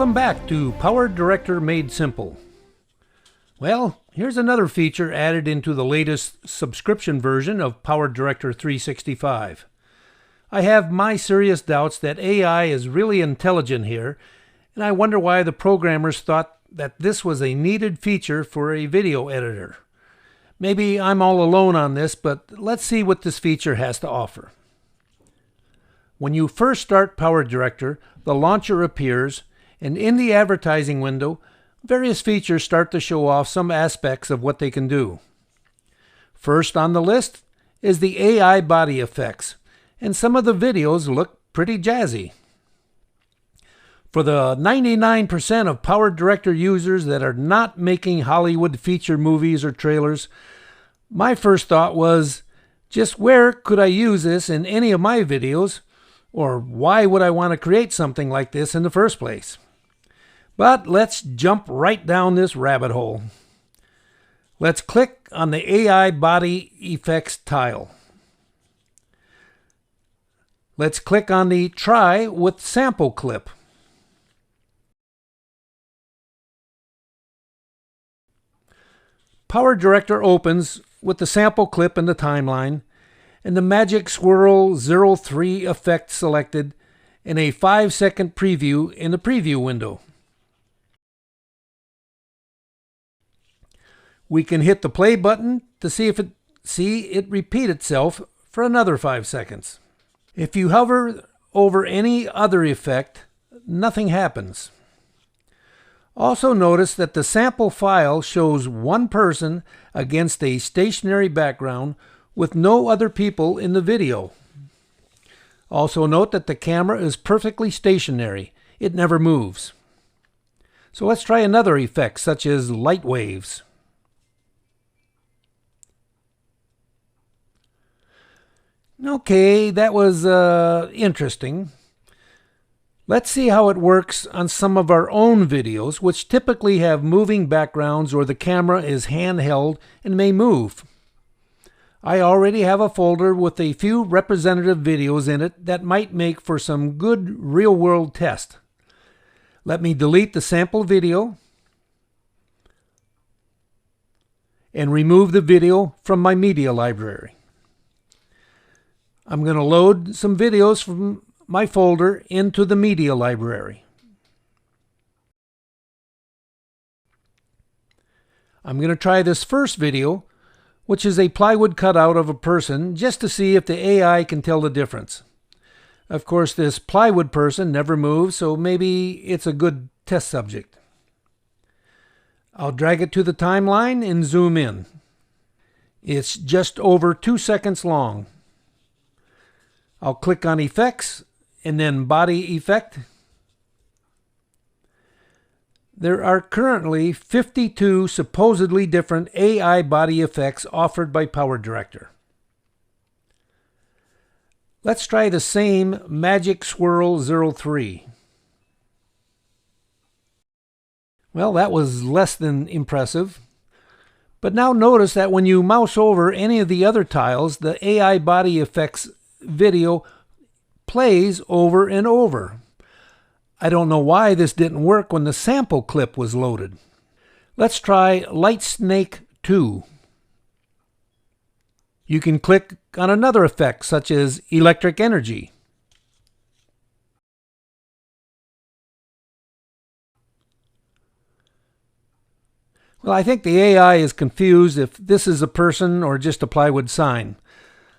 Welcome back to Power Director Made Simple. Well, here's another feature added into the latest subscription version of Power Director 365. I have my serious doubts that AI is really intelligent here, and I wonder why the programmers thought that this was a needed feature for a video editor. Maybe I'm all alone on this, but let's see what this feature has to offer. When you first start Power Director, the launcher appears, and in the advertising window, various features start to show off some aspects of what they can do. First on the list is the AI body effects, and some of the videos look pretty jazzy. For the 99% of Power Director users that are not making Hollywood feature movies or trailers, my first thought was, just where could I use this in any of my videos, or why would I want to create something like this in the first place? But let's jump right down this rabbit hole. Let's click on the AI body effects tile. Let's click on the Try with Sample clip. Power Director opens with the sample clip in the timeline and the Magic Swirl 03 effect selected and a 5-second preview in the preview window. We can hit the play button to see it repeat itself for another 5 seconds. If you hover over any other effect, nothing happens. Also notice that the sample file shows one person against a stationary background with no other people in the video. Also note that the camera is perfectly stationary. It never moves. So let's try another effect such as light waves. Okay, that was interesting. Let's see how it works on some of our own videos, which typically have moving backgrounds or the camera is handheld and may move. I already have a folder with a few representative videos in it that might make for some good real-world test. Let me delete the sample video and remove the video from my media library. I'm going to load some videos from my folder into the media library. I'm going to try this first video, which is a plywood cutout of a person, just to see if the AI can tell the difference. Of course, this plywood person never moves, so maybe it's a good test subject. I'll drag it to the timeline and zoom in. It's just over 2 seconds long. I'll click on Effects and then Body Effect. There are currently 52 supposedly different AI body effects offered by Power Director. Let's try the same Magic Swirl 03. Well, that was less than impressive. But now notice that when you mouse over any of the other tiles, the AI body effects video plays over and over. I don't know why this didn't work when the sample clip was loaded. Let's try Light Snake 2. You can click on another effect such as electric energy. Well, I think the AI is confused if this is a person or just a plywood sign.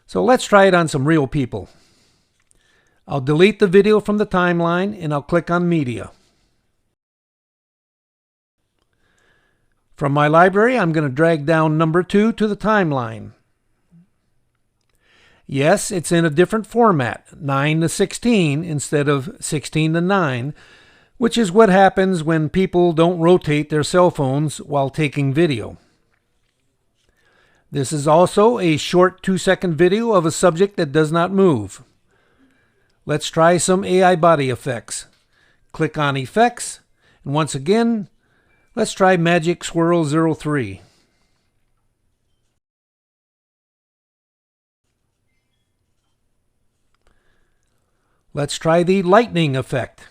So let's try it on some real people. I'll delete the video from the timeline and I'll click on Media. From my library, I'm going to drag down number 2 to the timeline. Yes, it's in a different format, 9:16 instead of 16:9, which is what happens when people don't rotate their cell phones while taking video. This is also a short 2-second video of a subject that does not move. Let's try some AI body effects. Click on Effects, and once again, let's try Magic Swirl 03. Let's try the lightning effect.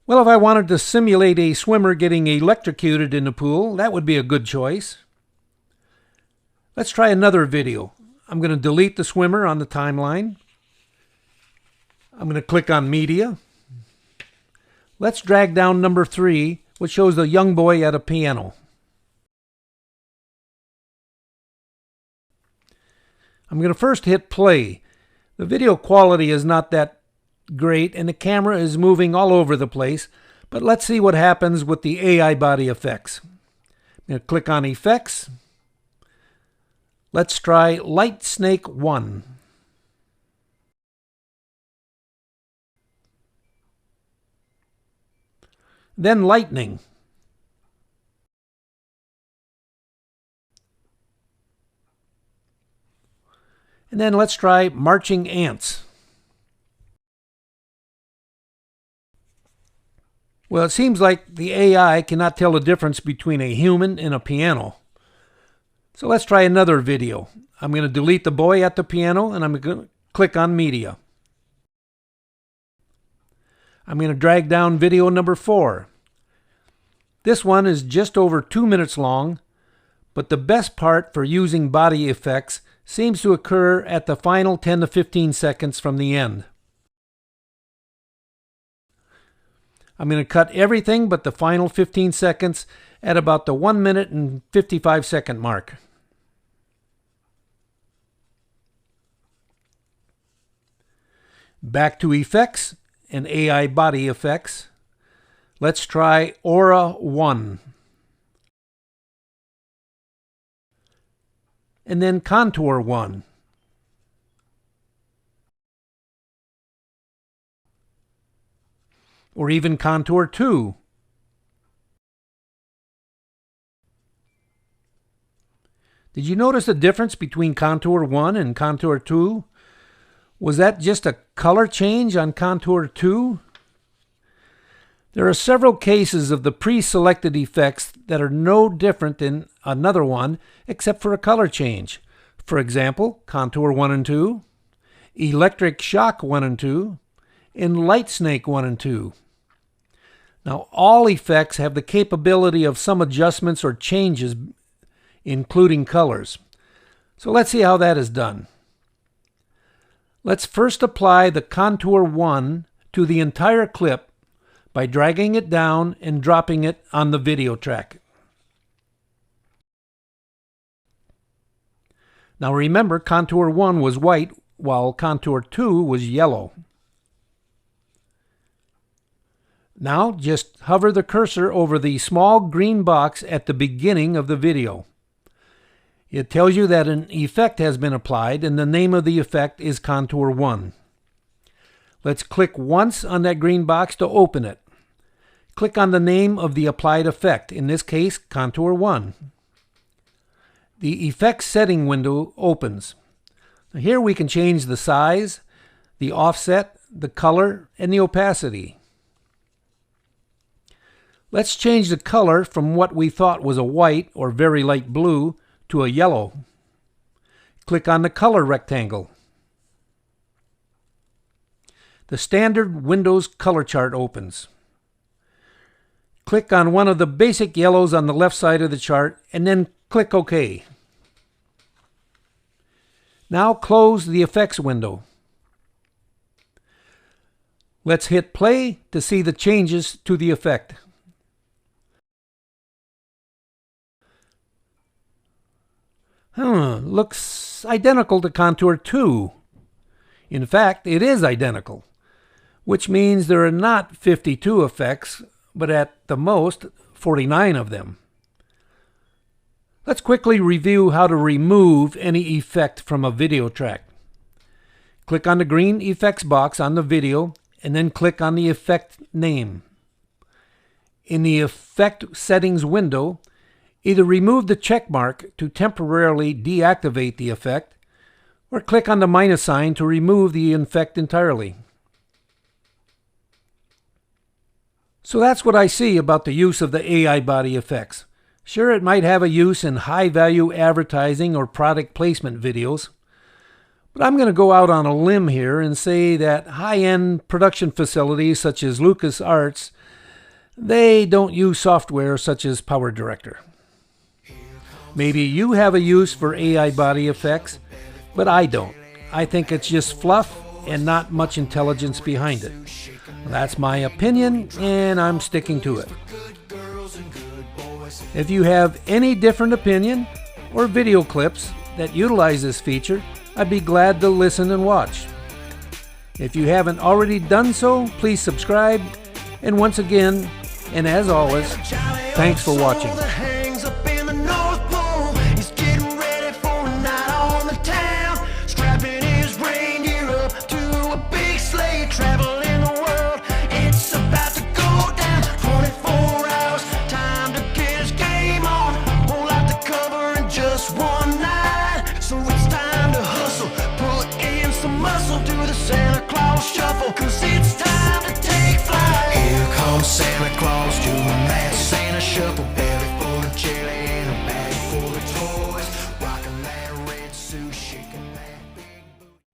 Well, if I wanted to simulate a swimmer getting electrocuted in the pool, that would be a good choice. Let's try another video. I'm going to delete the swimmer on the timeline. I'm going to click on Media. Let's drag down number 3, which shows the young boy at a piano. I'm going to first hit play. The video quality is not that great and the camera is moving all over the place, but let's see what happens with the AI body effects. I'm going to click on Effects. Let's try Light Snake 1. Then Lightning. And then let's try Marching Ants. Well, it seems like the AI cannot tell the difference between a human and a piano. So let's try another video. I'm going to delete the boy at the piano and I'm going to click on Media. I'm going to drag down video number 4. This one is just over 2 minutes long, but the best part for using body effects seems to occur at the final 10 to 15 seconds from the end. I'm going to cut everything but the final 15 seconds at about the 1 minute and 55 second mark. Back to Effects and AI Body Effects. Let's try Aura 1. And then Contour 1. Or even Contour 2. Did you notice the difference between Contour 1 and Contour 2? Was that just a color change on Contour 2? There are several cases of the pre-selected effects that are no different than another one except for a color change. For example, Contour 1 and 2, Electric Shock 1 and 2, and Light Snake 1 and 2. Now, all effects have the capability of some adjustments or changes, including colors. So let's see how that is done. Let's first apply the Contour 1 to the entire clip by dragging it down and dropping it on the video track. Now remember, Contour 1 was white while Contour 2 was yellow. Now just hover the cursor over the small green box at the beginning of the video. It tells you that an effect has been applied and the name of the effect is Contour 1. Let's click once on that green box to open it. Click on the name of the applied effect, in this case Contour 1. The Effects Setting window opens. Now here we can change the size, the offset, the color, and the opacity. Let's change the color from what we thought was a white or very light blue to a yellow. Click on the color rectangle. The standard Windows color chart opens. Click on one of the basic yellows on the left side of the chart and then click OK. Now close the effects window. Let's hit play to see the changes to the effect. Looks identical to Contour 2. In fact, it is identical, which means there are not 52 effects, but at the most 49 of them. Let's quickly review how to remove any effect from a video track. Click on the green effects box on the video and then click on the effect name. In the Effect Settings window, either remove the check mark to temporarily deactivate the effect, or click on the minus sign to remove the effect entirely. So that's what I see about the use of the AI body effects. Sure, it might have a use in high-value advertising or product placement videos, but I'm going to go out on a limb here and say that high-end production facilities such as LucasArts They don't use software such as Power Director. Maybe you have a use for AI body effects, but I don't. I think it's just fluff and not much intelligence behind it. That's my opinion, and I'm sticking to it. If you have any different opinion or video clips that utilize this feature, I'd be glad to listen and watch. If you haven't already done so, please subscribe. And once again, and as always, thanks for watching. Shuffle, 'cause it's time to take flight. Here comes Santa Claus doing that Santa shuffle, belly full of jelly and